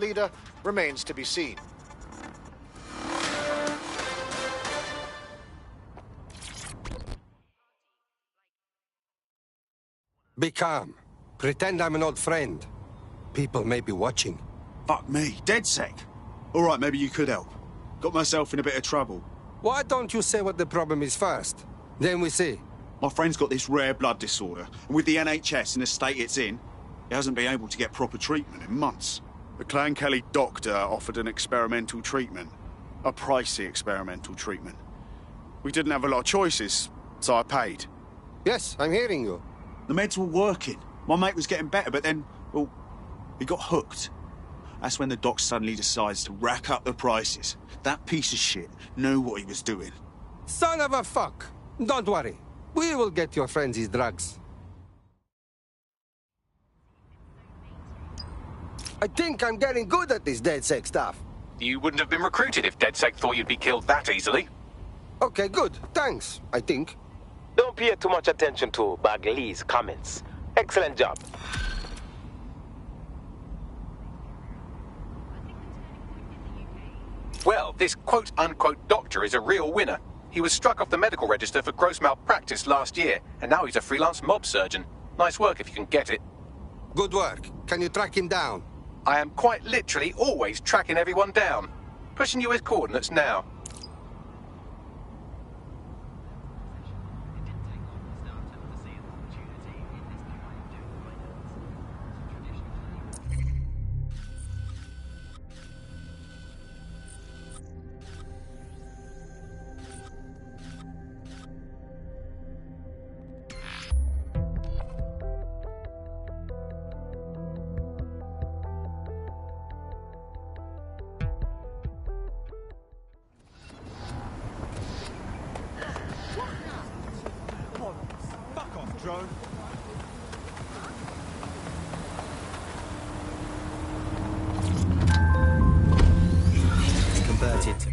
leader remains to be seen. Be calm. Pretend I'm an old friend. People may be watching. Fuck me, DedSec. All right, maybe you could help. Got myself in a bit of trouble. Why don't you say what the problem is first? Then we see. My friend's got this rare blood disorder, and with the NHS in the state it's in, he hasn't been able to get proper treatment in months. The Clan Kelly doctor offered an experimental treatment. A pricey experimental treatment. We didn't have a lot of choices, so I paid. Yes, I'm hearing you. The meds were working. My mate was getting better, but then, well, he got hooked. That's when the doc suddenly decides to rack up the prices. That piece of shit knew what he was doing. Son of a fuck! Don't worry. We will get your friends his drugs. I think I'm getting good at this DedSec stuff. You wouldn't have been recruited if DedSec thought you'd be killed that easily. Okay, good. Thanks, I think. Don't pay too much attention to Bagley's comments. Excellent job. Well, this quote-unquote doctor is a real winner. He was struck off the medical register for gross malpractice last year, and now he's a freelance mob surgeon. Nice work if you can get it. Good work. Can you track him down? I am quite literally always tracking everyone down. Pushing you his coordinates now. Drone. Converted to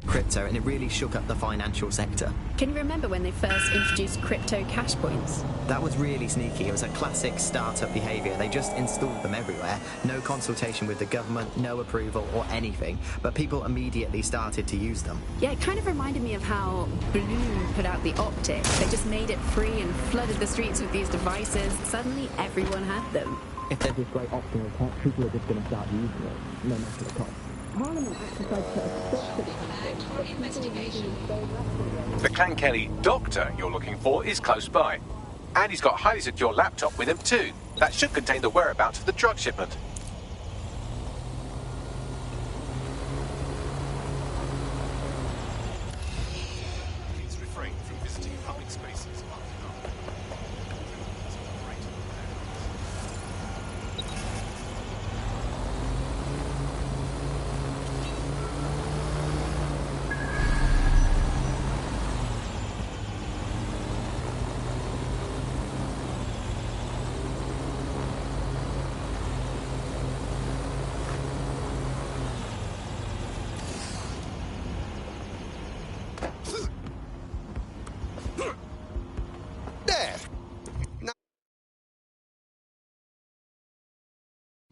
crypto, and it really shook up the financial sector. Can you remember when they first introduced crypto cash points? That was really sneaky. It was a classic startup behavior. They just installed them everywhere. No consultation with the government, no approval or anything. But people immediately started to use them. Yeah, it kind of reminded me of how Blue put out the Optic. They just made it free and flooded the streets with these devices. Suddenly, everyone had them. If there's this great option of tech, people are just going to start using it, no matter the cost. Parliament actually tried to put a stop to the The Clan Kelly doctor you're looking for is close by. And he's got a highly secure laptop with him too. That should contain the whereabouts of the drug shipment. Please refrain from visiting public spaces.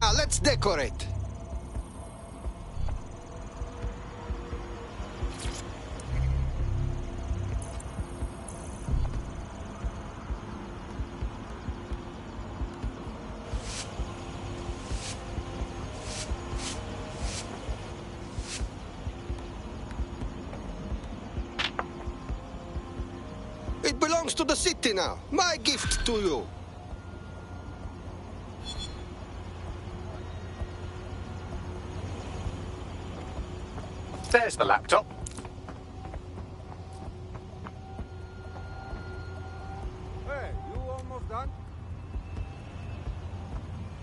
Now let's decorate. It belongs to the city now. My gift to you. There's the laptop. Hey, you almost done?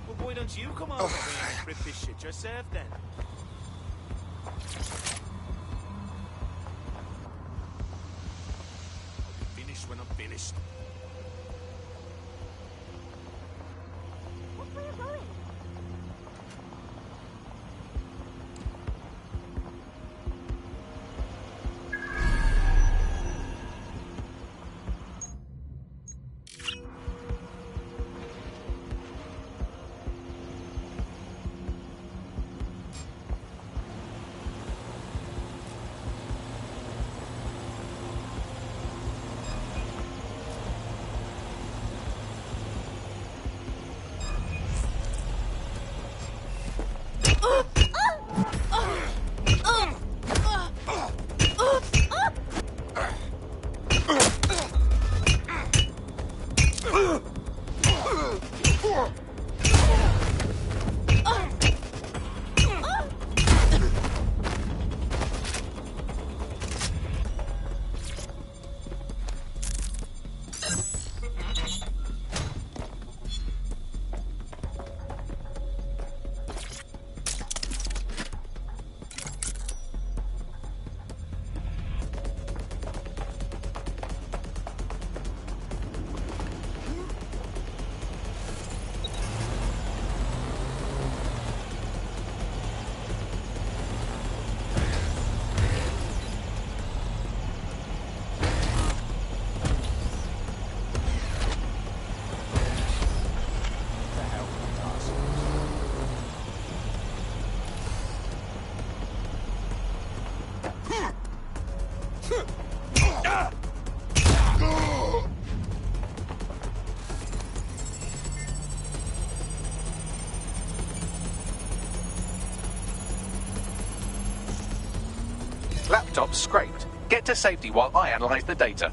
Well, why don't you come over here and rip this shit yourself then? I'll be finished when I'm finished. Look where you're going. Laptop scraped. Get to safety while I analyze the data.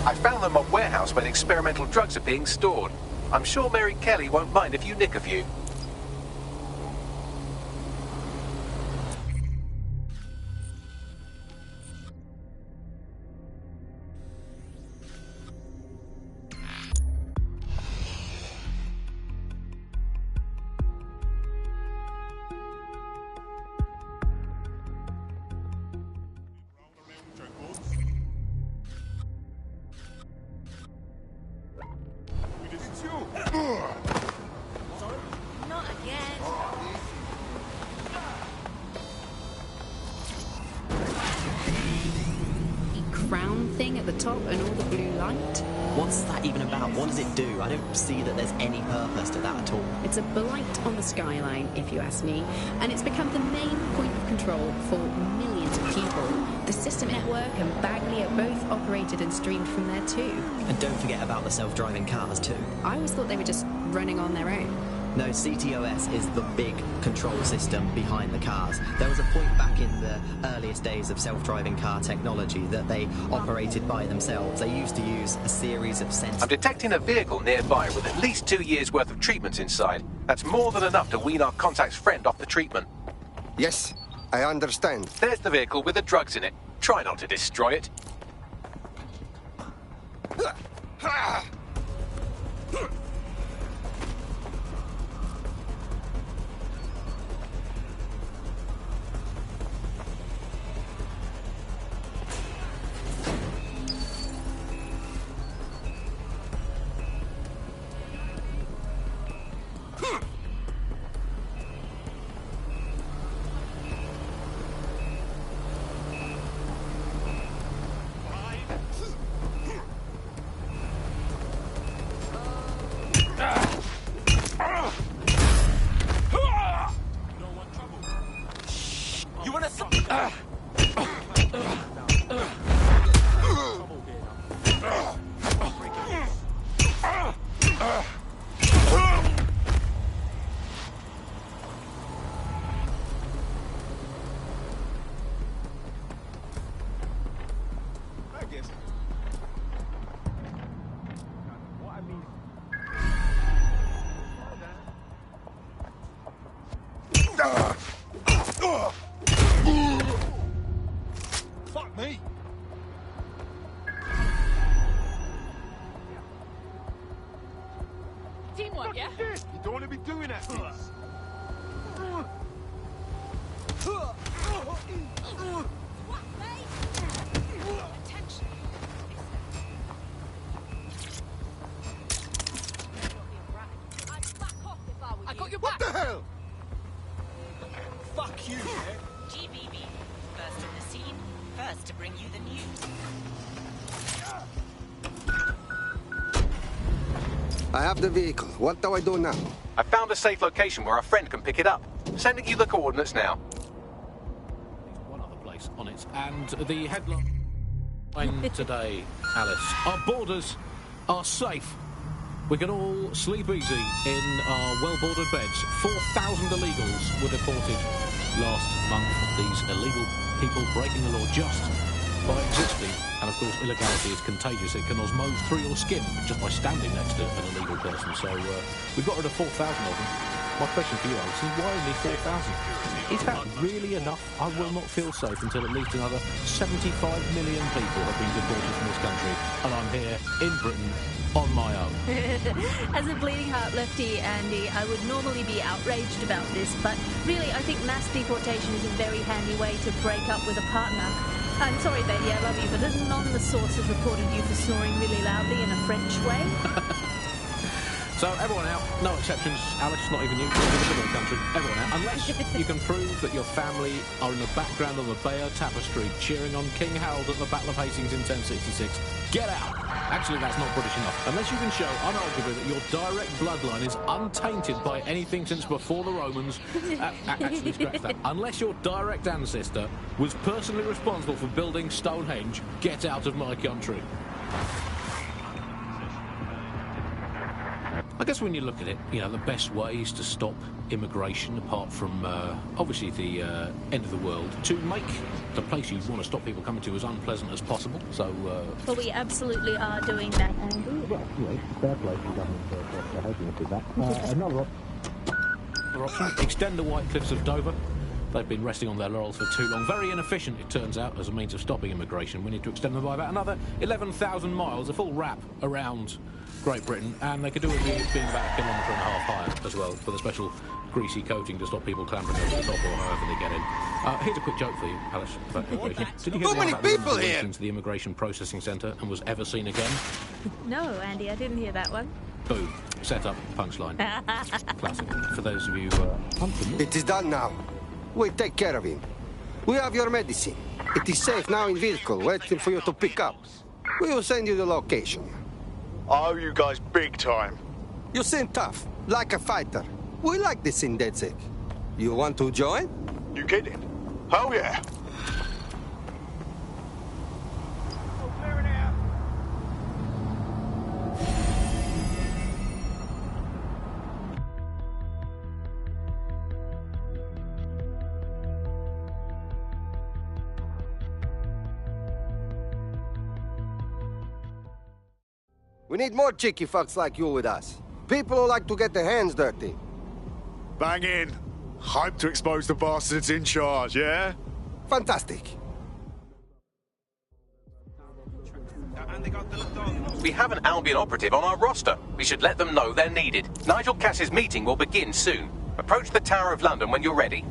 I found the mob warehouse where the experimental drugs are being stored. I'm sure Mary Kelly won't mind if you nick a few. Thing at the top and all the blue light. What's that even about? What does it do? I don't see that there's any purpose to that at all. It's a blight on the skyline, if you ask me, and it's become the main point of control for millions of people. The system network and Bagley are both operated and streamed from there too. And don't forget about the self-driving cars too. I always thought they were just running on their own. No, CTOS is the big control system behind the cars. There was a point back in the earliest days of self-driving car technology that they operated by themselves. They used to use a series of sensors. I'm detecting a vehicle nearby with at least 2 years' worth of treatments inside. That's more than enough to wean our contact's friend off the treatment. Yes, I understand. There's the vehicle with the drugs in it. Try not to destroy it. Fuck me! Teamwork, yeah? You don't want to be doing that, please. What, mate? Attention. I'd back off if I were you. I got your back. What the hell? Fuck you, yeah? GBB, first on the scene, first to bring you the news. I have the vehicle. What do I do now? I found a safe location where a friend can pick it up. Sending you the coordinates now. One other place on it, and the headline today, Alice. Our borders are safe. We can all sleep easy in our well-bordered beds. 4,000 illegals were deported last month. These illegal people breaking the law just by existing. And of course, illegality is contagious. It can osmose through your skin just by standing next to an illegal person. So we've got rid of 4,000 of them. My question for you, Alex, is why only 4,000? Is that really enough? I will not feel safe until at least another 75 million people have been deported from this country, and I'm here in Britain on my own. As a bleeding heart lefty, Andy, I would normally be outraged about this, but really I think mass deportation is a very handy way to break up with a partner. I'm sorry, baby, I love you, but none of the sources reported you for snoring really loudly in a French way. So everyone out, no exceptions. Alice, not even you, you're in the middle of the country. Everyone out, unless you can prove that your family are in the background of the Bayeux Tapestry cheering on King Harold at the Battle of Hastings in 1066. Get out! Actually, that's not British enough. Unless you can show, unarguably, that your direct bloodline is untainted by anything since before the Romans. Actually, scratch that. Unless your direct ancestor was personally responsible for building Stonehenge, get out of my country. I guess when you look at it, you know, the best ways to stop immigration, apart from, obviously, the end of the world, to make the place you want to stop people coming to as unpleasant as possible. So, Well, we absolutely are doing that, Andy. Well, anyway, fair play to the government for helping us with that. Another option, extend the White Cliffs of Dover. They've been resting on their laurels for too long. Very inefficient, it turns out, as a means of stopping immigration. We need to extend them by about another 11,000 miles, a full wrap around Great Britain, and they could do it with being about 1.5 kilometres higher as well, with a special greasy coating to stop people clambering over the top or however they get in. Here's a quick joke for you, Alice, about immigration. Did you hear many people here? Into the immigration processing centre and was ever seen again? No, Andy, I didn't hear that one. Boo. Set up, punchline. Classic. For those of you unfamiliar. It is done now. We take care of him. We have your medicine. It is safe now in vehicle, waiting for you to pick up. We will send you the location. I owe you guys big time. You seem tough, like a fighter. We like this in DedSec. You want to join? You kidding? Hell yeah. We need more cheeky fucks like you with us. People who like to get their hands dirty. Bang in. Hype to expose the bastards in charge, yeah? Fantastic. We have an Albion operative on our roster. We should let them know they're needed. Nigel Cass's meeting will begin soon. Approach the Tower of London when you're ready.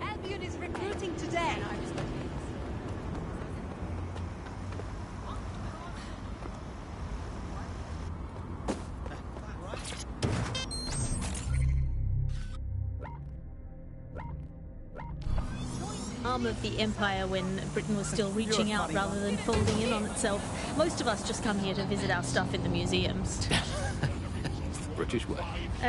Albion is recruiting today. Arm of the Empire when Britain was still reaching out rather than folding in on itself. Most of us just come here to visit our stuff in the museums. British way.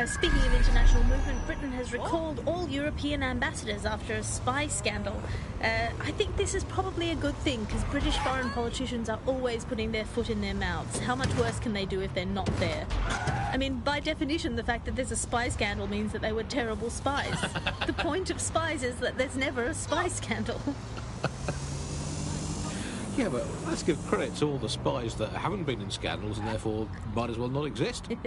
Speaking of international movement, Britain has recalled all European ambassadors after a spy scandal. I think this is probably a good thing, because British foreign politicians are always putting their foot in their mouths. How much worse can they do if they're not there? I mean, by definition, the fact that there's a spy scandal means that they were terrible spies. The point of spies is that there's never a spy scandal. Yeah, but let's give credit to all the spies that haven't been in scandals and therefore might as well not exist. Well,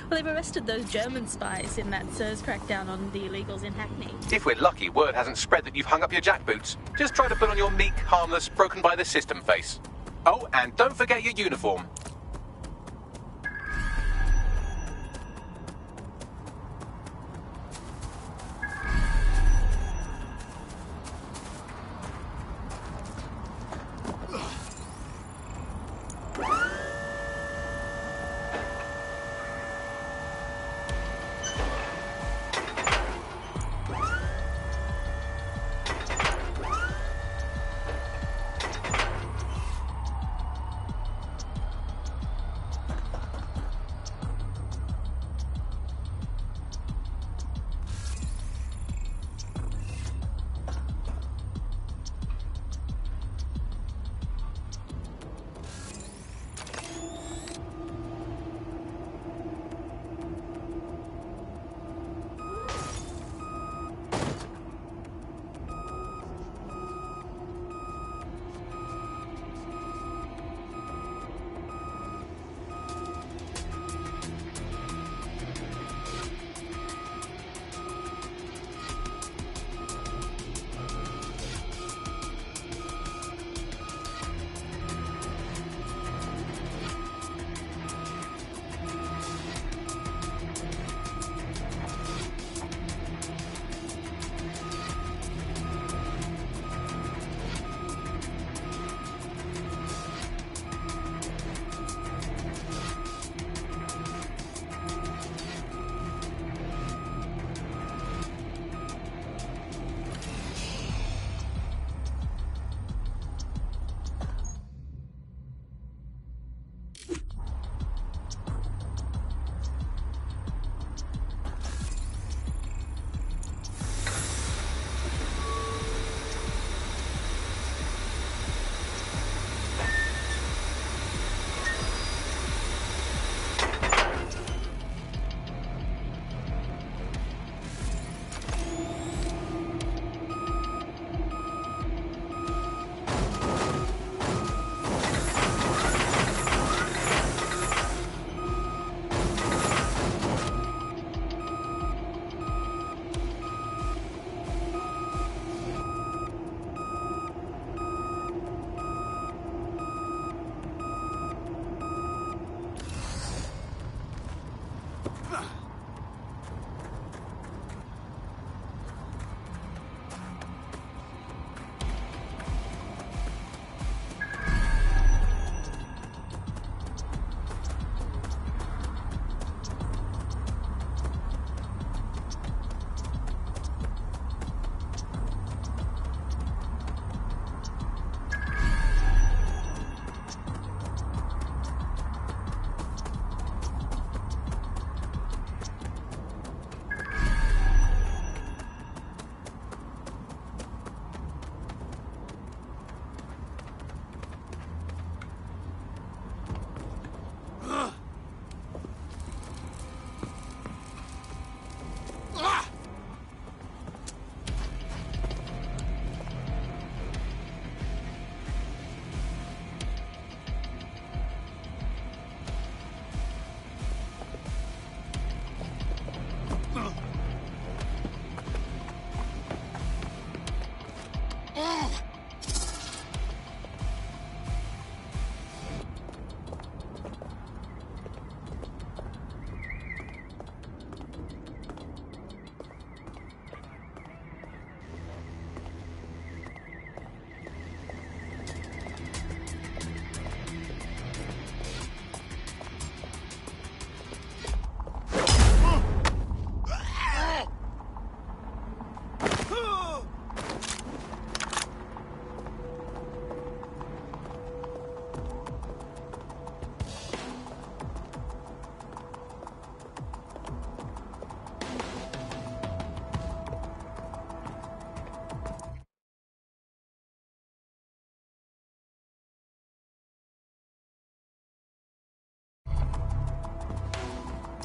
they've arrested those German spies in that SIRS crackdown on the illegals in Hackney. If we're lucky, word hasn't spread that you've hung up your jackboots. Just try to put on your meek, harmless, broken by the system face. Oh, and don't forget your uniform.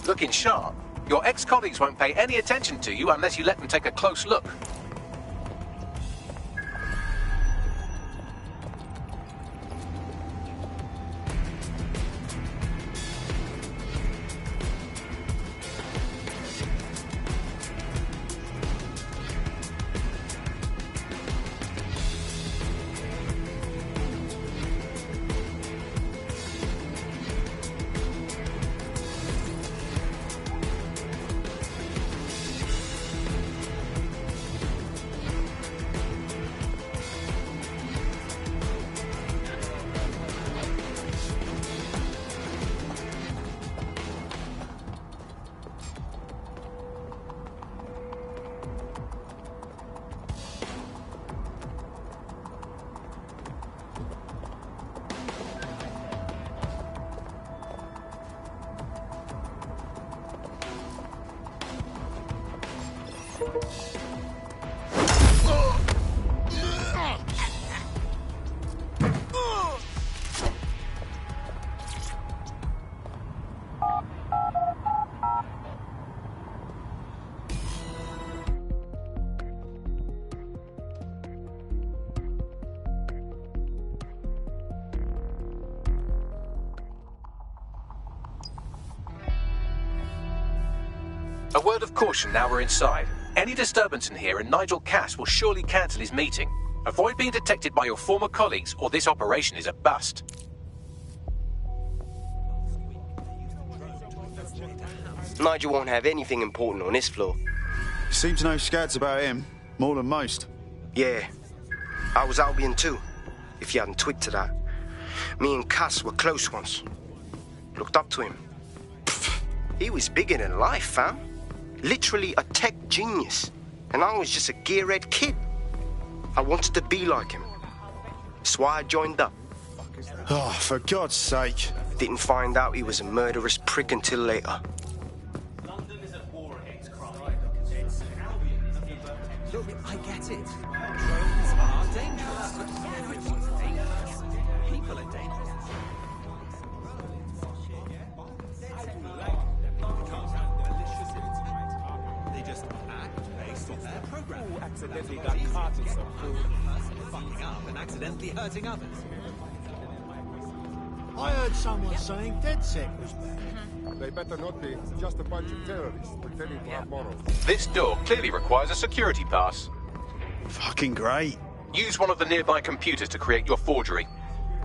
Looking sharp. Your ex-colleagues won't pay any attention to you unless you let them take a close look. A word of caution now we're inside. Any disturbance in here and Nigel Cass will surely cancel his meeting. Avoid being detected by your former colleagues or this operation is a bust. Nigel won't have anything important on this floor. Seems no scads about him. More than most. Yeah. I was Albion too, if you hadn't twigged to that. Me and Cass were close once. Looked up to him. Pfft, he was bigger than life, fam. Literally a tech genius. And I was just a gearhead kid. I wanted to be like him. That's why I joined up. Oh, for God's sake. Didn't find out he was a murderous prick until later. Look, I get it. Drones are dangerous. Everything's dangerous. People are dangerous. They just act based on their program. Who accidentally got caught in some food? Fucking up and accidentally hurting others. I heard someone saying DedSec was back. They better not be. Just a bunch of terrorists pretending to have morals. This door clearly requires a security pass. Fucking great. Use one of the nearby computers to create your forgery.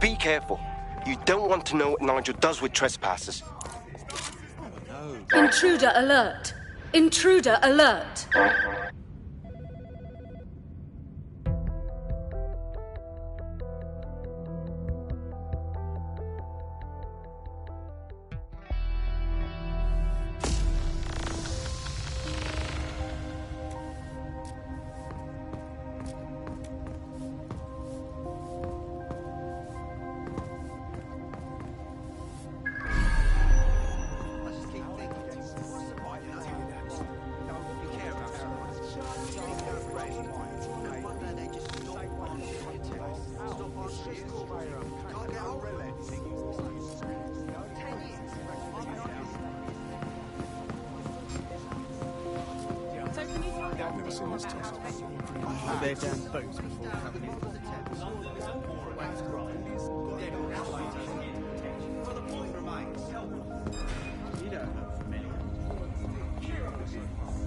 Be careful. You don't want to know what Nigel does with trespassers. Intruder alert! Intruder alert!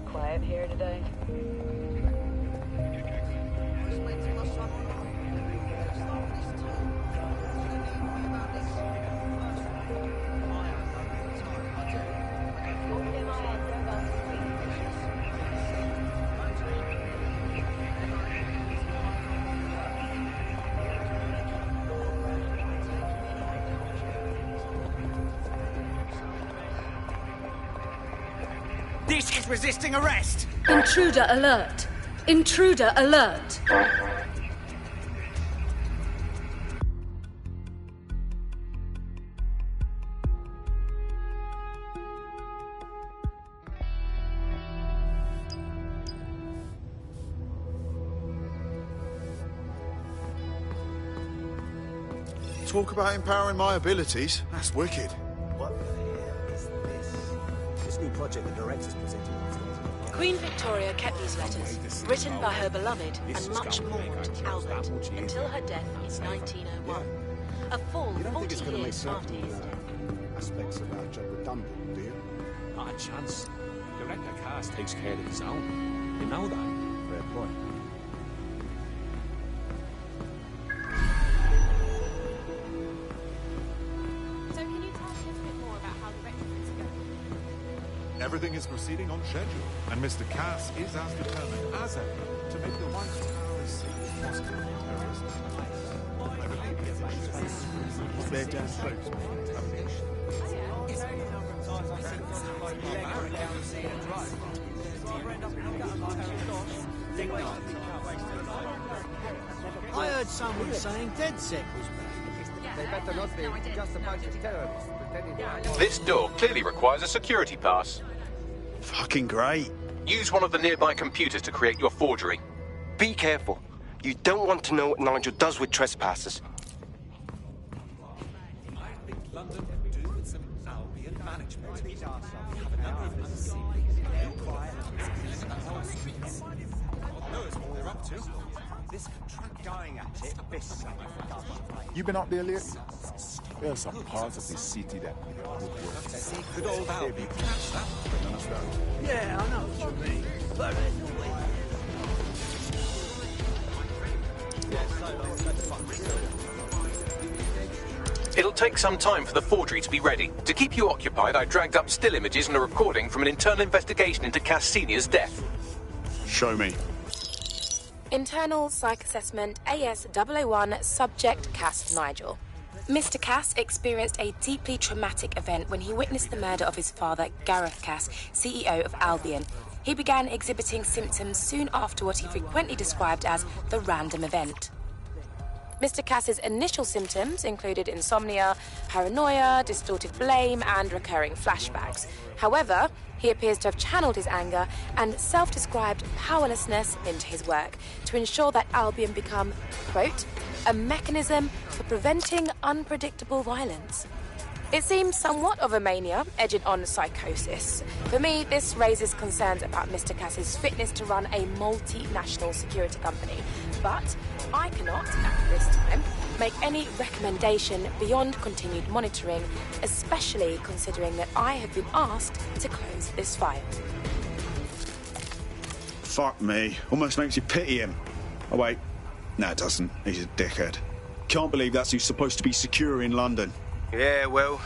Quiet here today. This is resisting arrest! Intruder alert! Intruder alert! Talk about empowering my abilities. That's wicked. What the hell is this? This new project the director's presenting. Queen Victoria kept these letters, written by her beloved and much mourned Albert, until her death in 1901. A full 40 years after his death. Aspects of our job redundant, do you? Not a chance. Director Cass takes care of his own. You know that? Fair point. So can you tell me a bit more about how the retrofits are going? Everything is proceeding on schedule, and Mr. Cass is as determined as ever to make the White Tower as safe as possible for terrorists. I believe he has a space. They're down close. I heard someone saying DedSec was back. They better not be. Just a bunch of terrorists pretending to have... This door clearly requires a security pass. Fucking great. Use one of the nearby computers to create your forgery. Be careful. You don't want to know what Nigel does with trespassers. I think London could do with some Albion management. Have a number of unseen, quiet, in the whole streets. God knows what they're up to. This going at it, this You been up there lately? There are some parts of this city that need a good work. good old Albion. Yeah, I know what you mean. But It'll take some time for the forgery to be ready. To keep you occupied, I dragged up still images and a recording from an internal investigation into Cass Sr.'s death. Show me. Internal Psych Assessment AS001 Subject Cass Nigel. Mr. Cass experienced a deeply traumatic event when he witnessed the murder of his father, Gareth Cass, CEO of Albion. He began exhibiting symptoms soon after what he frequently described as the random event. Mr. Cass's initial symptoms included insomnia, paranoia, distorted blame, and recurring flashbacks. However, he appears to have channeled his anger and self-described powerlessness into his work to ensure that Albion become, quote, a mechanism for preventing unpredictable violence. It seems somewhat of a mania, edging on psychosis. For me, this raises concerns about Mr. Cass's fitness to run a multinational security company. But I cannot, at this time, make any recommendation beyond continued monitoring, especially considering that I have been asked to close this file. Fuck me. Almost makes you pity him. Oh, wait. No, it doesn't. He's a dickhead. Can't believe that's who's supposed to be secure in London. Yeah, well,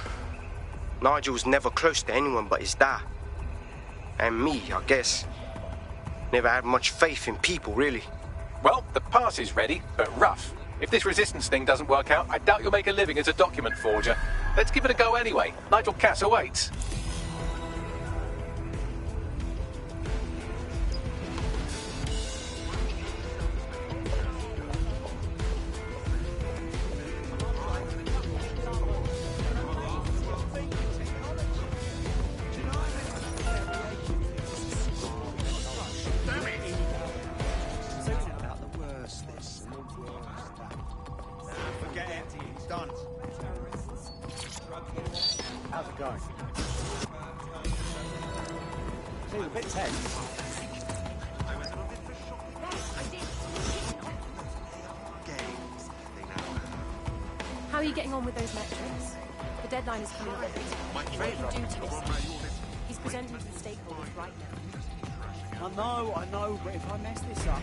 Nigel was never close to anyone but his dad. And me, I guess. Never had much faith in people, really. Well, the pass is ready, but rough. If this resistance thing doesn't work out, I doubt you'll make a living as a document forger. Let's give it a go anyway. Nigel Cass awaits. Forget it. It's done. how's it going? Seems a bit tense. How are you getting on with those metrics? The deadline is coming up. What can you do to this? He's presenting to the stakeholders right now. I know, but if I mess this up...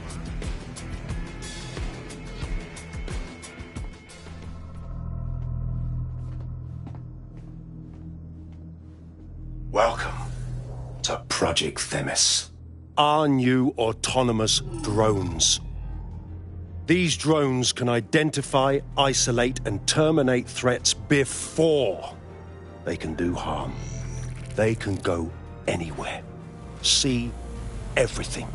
Welcome to Project Themis. Our new autonomous drones. These drones can identify, isolate, and terminate threats before they can do harm. They can go anywhere, see everything.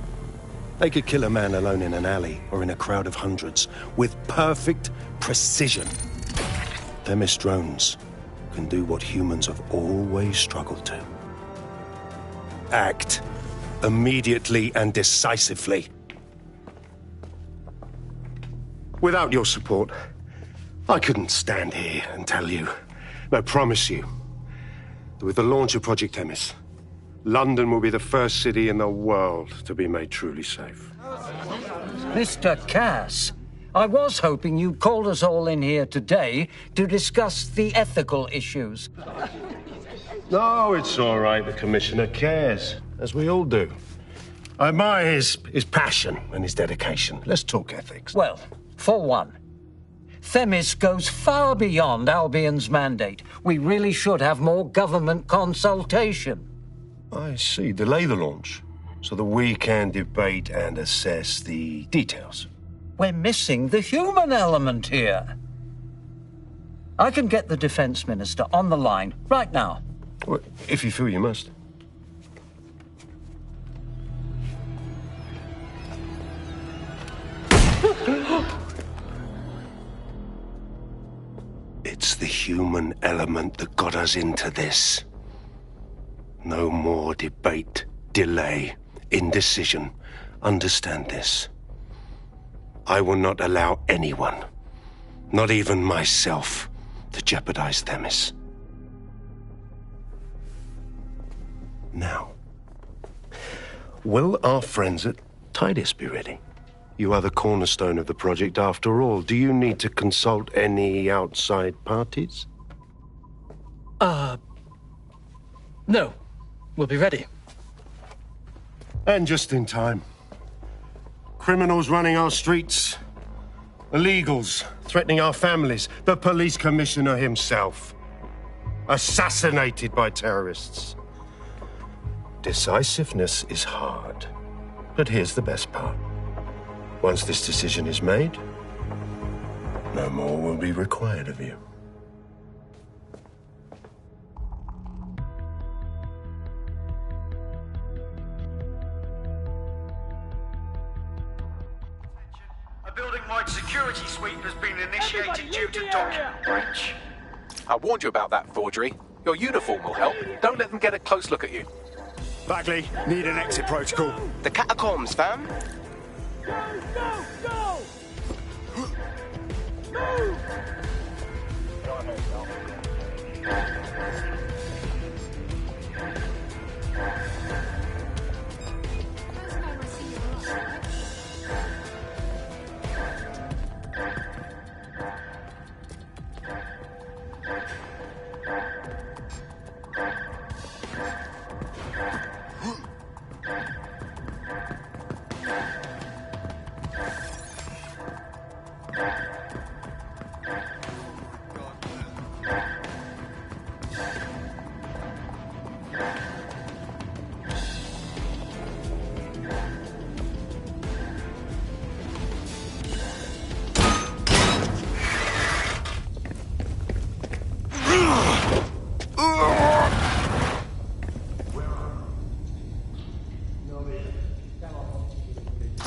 They could kill a man alone in an alley or in a crowd of hundreds with perfect precision. Themis drones can do what humans have always struggled to. Act immediately and decisively. Without your support, I couldn't stand here and tell you, I promise you, that with the launch of Project Themis, London will be the first city in the world to be made truly safe. Mr. Cass, I was hoping you called us all in here today to discuss the ethical issues. No, it's all right. The Commissioner cares, as we all do. I admire his passion and his dedication. Let's talk ethics. Well, for one, Themis goes far beyond Albion's mandate. We really should have more government consultation. I see. Delay the launch so that we can debate and assess the details. We're missing the human element here. I can get the Defense Minister on the line right now. Well, if you feel you must. It's the human element that got us into this. No more debate, delay, indecision. Understand this. I will not allow anyone, not even myself, to jeopardize Themis. Now, will our friends at Tidus be ready? You are the cornerstone of the project after all. Do you need to consult any outside parties? No. We'll be ready. And just in time. Criminals running our streets. Illegals threatening our families. The police commissioner himself. Assassinated by terrorists. Decisiveness is hard. But here's the best part. Once this decision is made, no more will be required of you. A building-wide security sweep has been initiated due to document breach. I warned you about that forgery. Your uniform will help. Don't let them get a close look at you. Bagley, need an exit protocol. The catacombs, fam. Go! Move!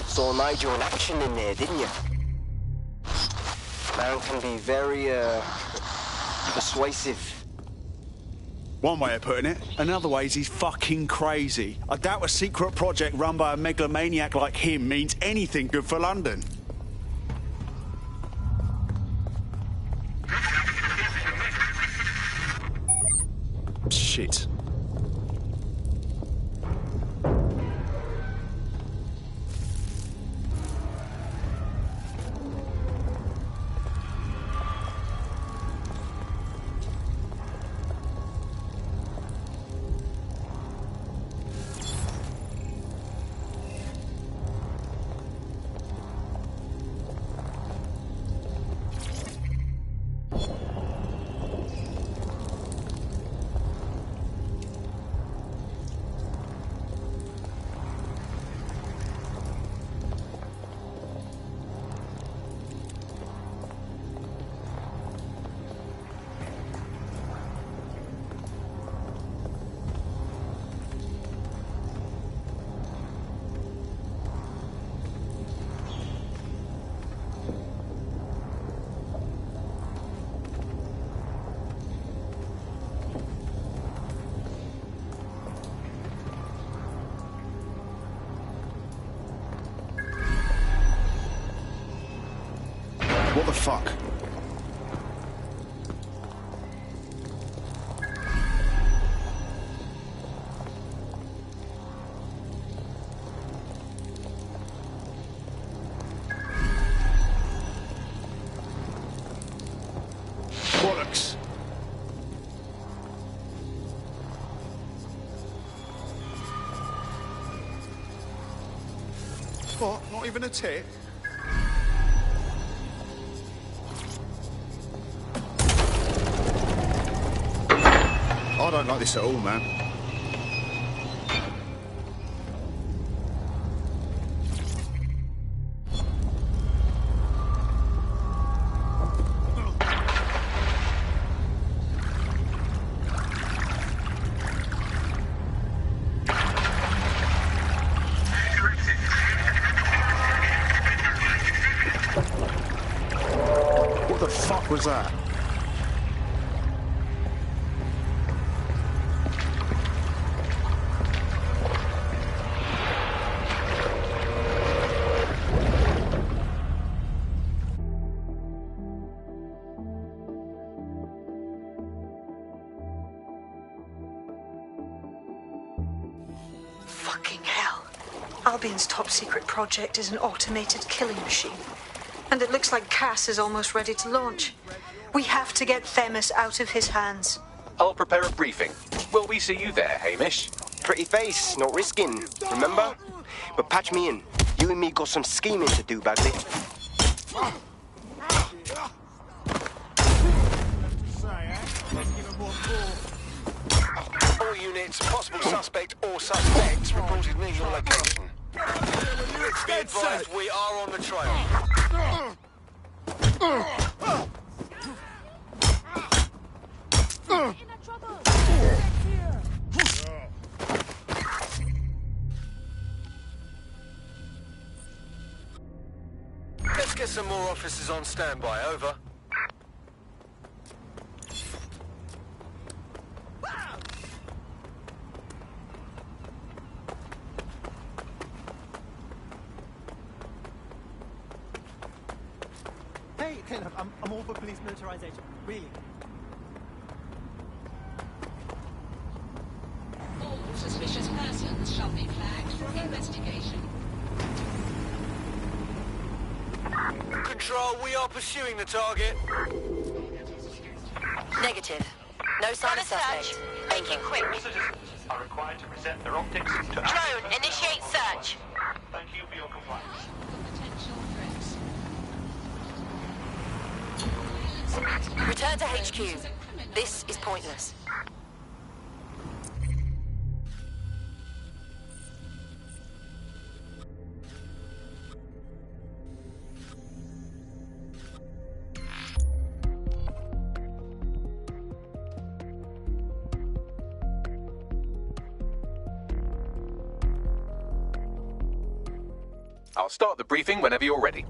Saw Nigel in action in there, didn't you? Man can be very, persuasive. One way of putting it. Another way is he's fucking crazy. I doubt a secret project run by a megalomaniac like him means anything good for London. Shit. What the fuck? Bollocks. What? Not even a tip? I don't like this at all, man. What the fuck was that? Albion's top-secret project is an automated killing machine. And it looks like Cass is almost ready to launch. We have to get Themis out of his hands. I'll prepare a briefing. Will we see you there, Hamish? Pretty face, not risking, remember? But patch me in. You and me got some scheming to do, Bagley. All units, possible suspect or suspects reported near your location. Be advised, we are on the trail. Let's get some more officers on standby, over. Hey, Caleb, I'm all for police militarization. Really. All suspicious persons shall be flagged for investigation. Control, we are pursuing the target. Negative. No sign of suspect. Make it quick. Are required to present their optics to Drone, initiate search. Thank you for your compliance. Return to HQ. This is pointless. I'll start the briefing whenever you're ready.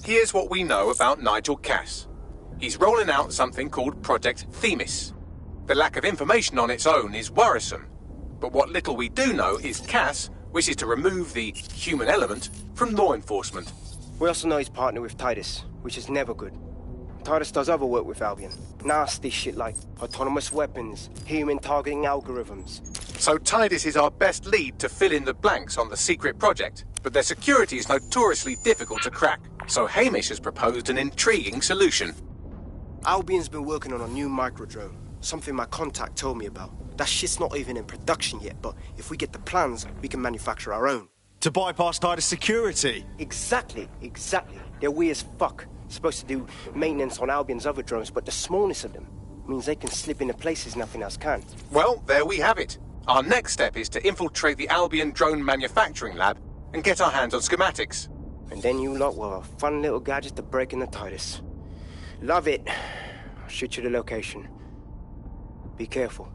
Here's what we know about Nigel Cass. He's rolling out something called Project Themis. The lack of information on its own is worrisome, but what little we do know is Cass wishes to remove the human element from law enforcement. We also know he's partnered with Titus, which is never good. Titus does other work with Albion. Nasty shit like autonomous weapons, human targeting algorithms. So Titus is our best lead to fill in the blanks on the secret project, but their security is notoriously difficult to crack. So Hamish has proposed an intriguing solution. Albion's been working on a new microdrone, something my contact told me about. That shit's not even in production yet, but if we get the plans, we can manufacture our own. To bypass Titus security? Exactly. They're weird as fuck. Supposed to do maintenance on Albion's other drones, but the smallness of them means they can slip into places nothing else can. Well, there we have it. Our next step is to infiltrate the Albion drone manufacturing lab and get our hands on schematics. And then you lot will have a fun little gadget to break into Titus. Love it. I'll shoot you the location. Be careful.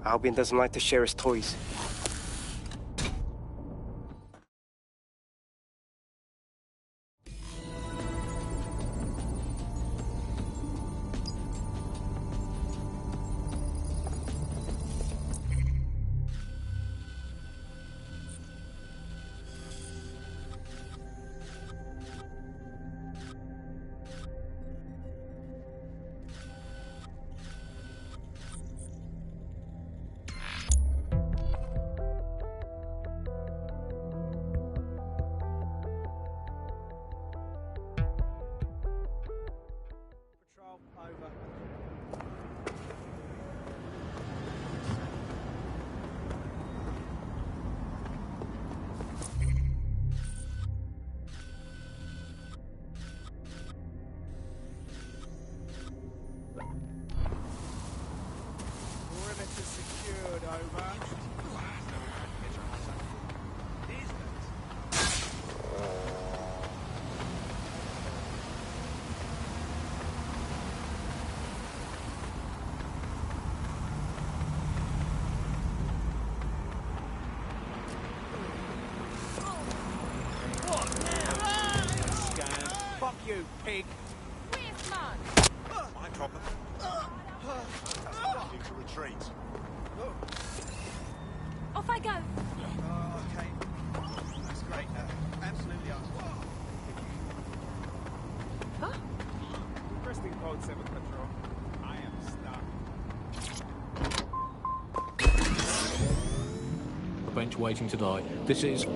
Albion doesn't like to share his toys. you pig. My problem. Need to retreat. Off I go. Okay. That's great. Absolutely awesome. Huh? Requesting code 7 patrol. I am stuck. The bench waiting to die. This is...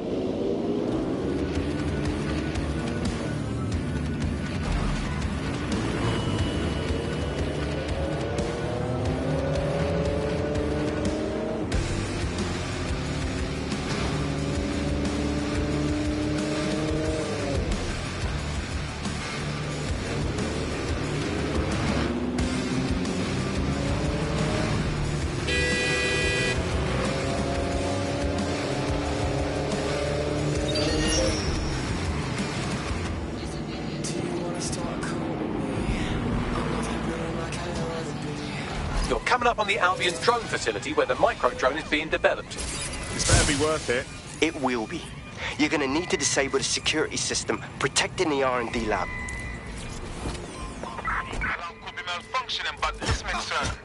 You're coming up on the Albion drone facility where the micro-drone is being developed. This better be worth it. It will be. You're gonna need to disable the security system protecting the R&D lab. Alarm could be malfunctioning, but listening, sir.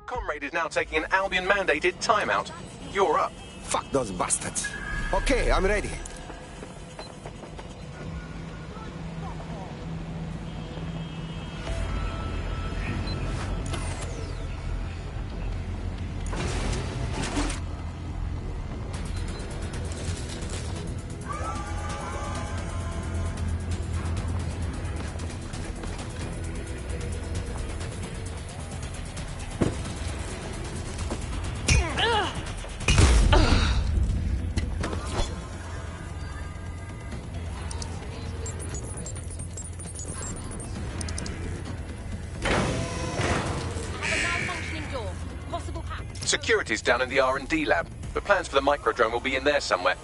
Comrade is now taking an Albion-mandated timeout. You're up. Fuck those bastards. Okay, I'm ready. Security's down in the R&D lab, but plans for the microdrone will be in there somewhere.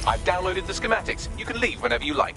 I've downloaded the schematics. You can leave whenever you like.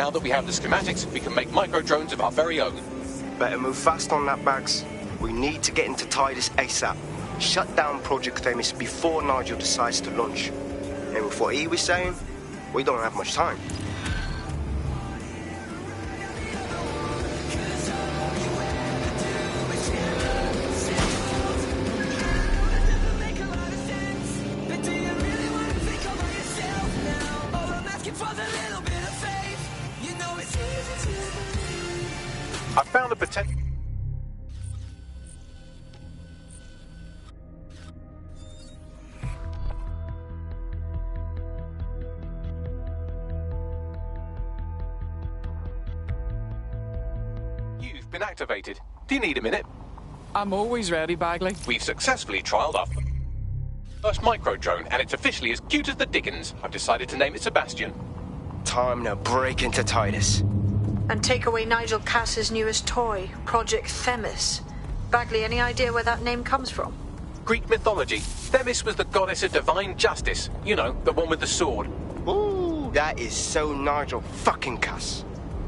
Now that we have the schematics, we can make micro-drones of our very own. Better move fast on that, Bags. We need to get into Titus ASAP. Shut down Project Themis before Nigel decides to launch. And with what he was saying, we don't have much time. I found a potential. You've been activated. Do you need a minute? I'm always ready, Bagley. We've successfully trialed our first micro drone, and it's officially as cute as the dickens. I've decided to name it Sebastian. Time to break into Titus. And take away Nigel Cass's newest toy, Project Themis. Bagley, any idea where that name comes from? Greek mythology. Themis was the goddess of divine justice. You know, the one with the sword. Ooh, that is so Nigel fucking Cass.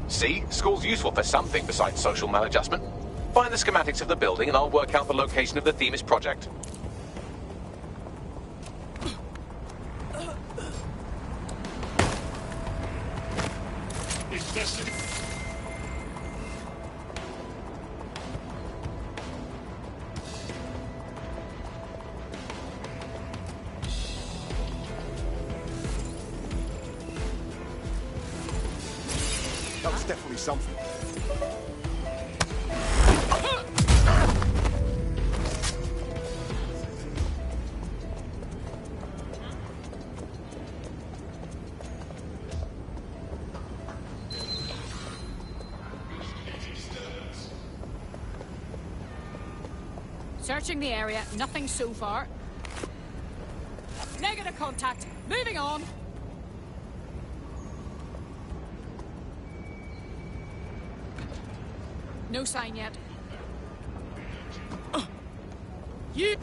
See? School's useful for something besides social maladjustment. Find the schematics of the building and I'll work out the location of the Themis project. That was definitely something. Searching the area, nothing so far. Negative contact. Moving on. No sign yet. You.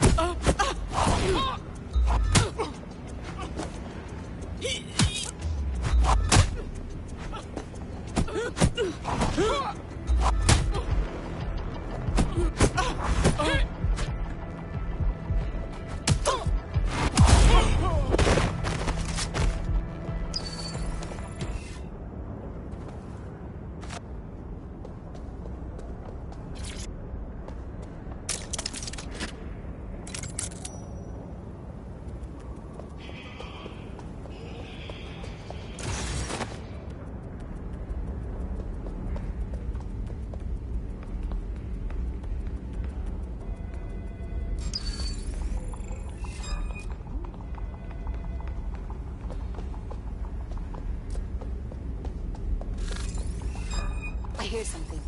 I hear something.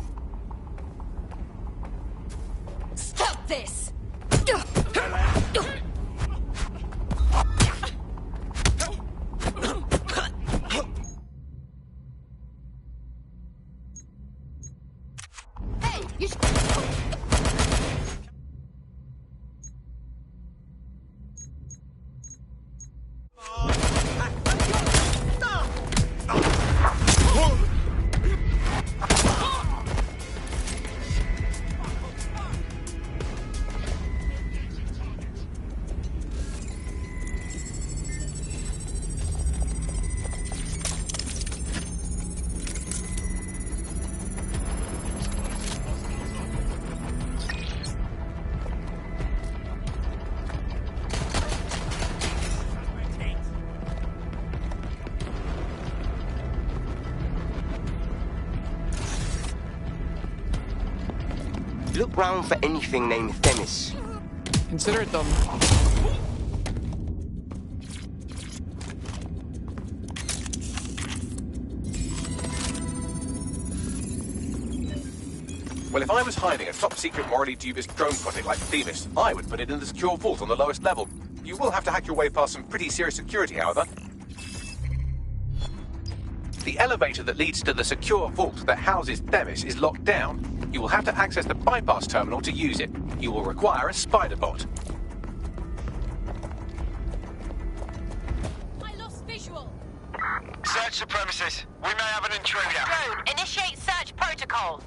Stop this! Hey, you should... Look round for anything named Themis. Consider it done. Well, if I was hiding a top-secret, morally dubious drone project like Themis, I would put it in the secure vault on the lowest level. You will have to hack your way past some pretty serious security, however. The elevator that leads to the secure vault that houses Themis is locked down. You will have to access the bypass terminal to use it. You will require a spider bot. I lost visual. Search Search the premises. We may have an intruder. Drone, initiate search protocol.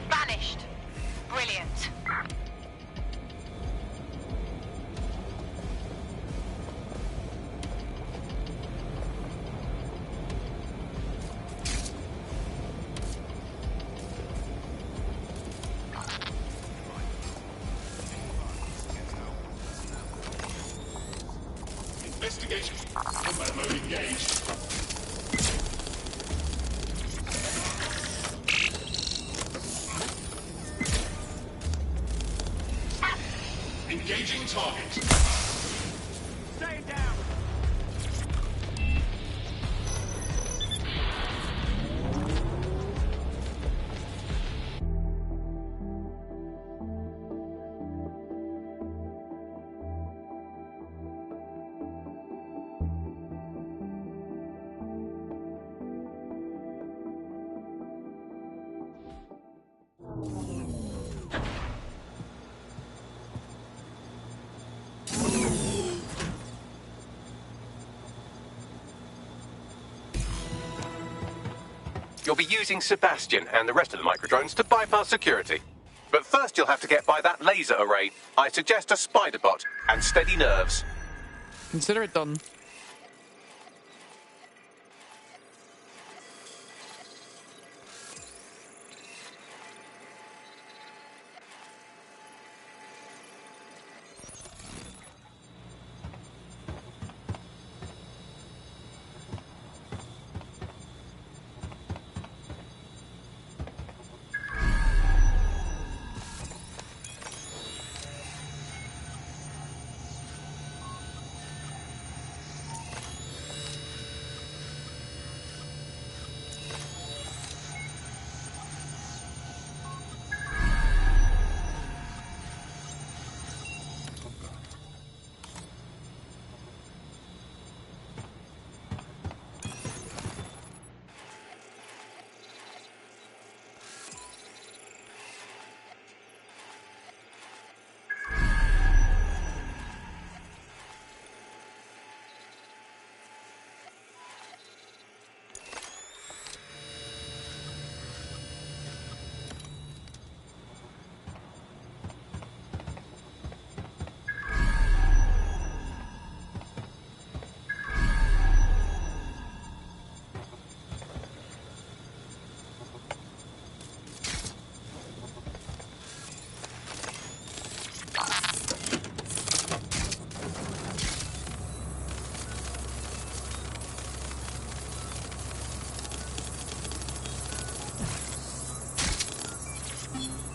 Vanished. Brilliant. Investigation. Combat mode engaged. Engaging target. Stay down. You'll be using Sebastian and the rest of the microdrones to bypass security. But first you'll have to get by that laser array. I suggest a spider bot and steady nerves. Consider it done.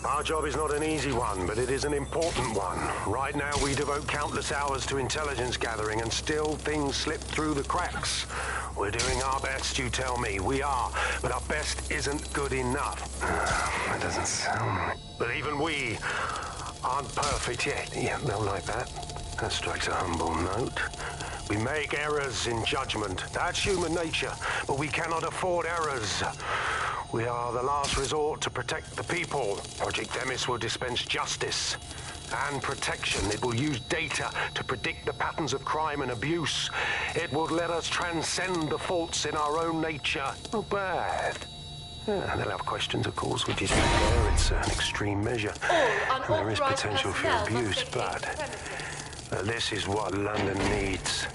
Our job is not an easy one, but it is an important one. Right now we devote countless hours to intelligence gathering and still things slip through the cracks. We're doing our best, you tell me. We are, but our best isn't good enough. That doesn't sound right. But even we aren't perfect yet. Yeah, they'll like that. That strikes a humble note. We make errors in judgment. That's human nature, but we cannot afford errors. We are the last resort to protect the people. Project Themis will dispense justice and protection. It will use data to predict the patterns of crime and abuse. It will let us transcend the faults in our own nature. Not bad. Yeah, they'll have questions, of course, which is fair. It's an extreme measure. And there is potential for abuse, but this is what London needs.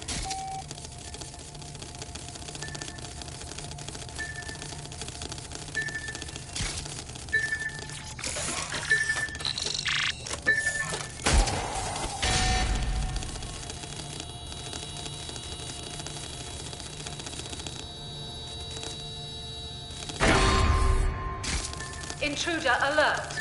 Intruder alert.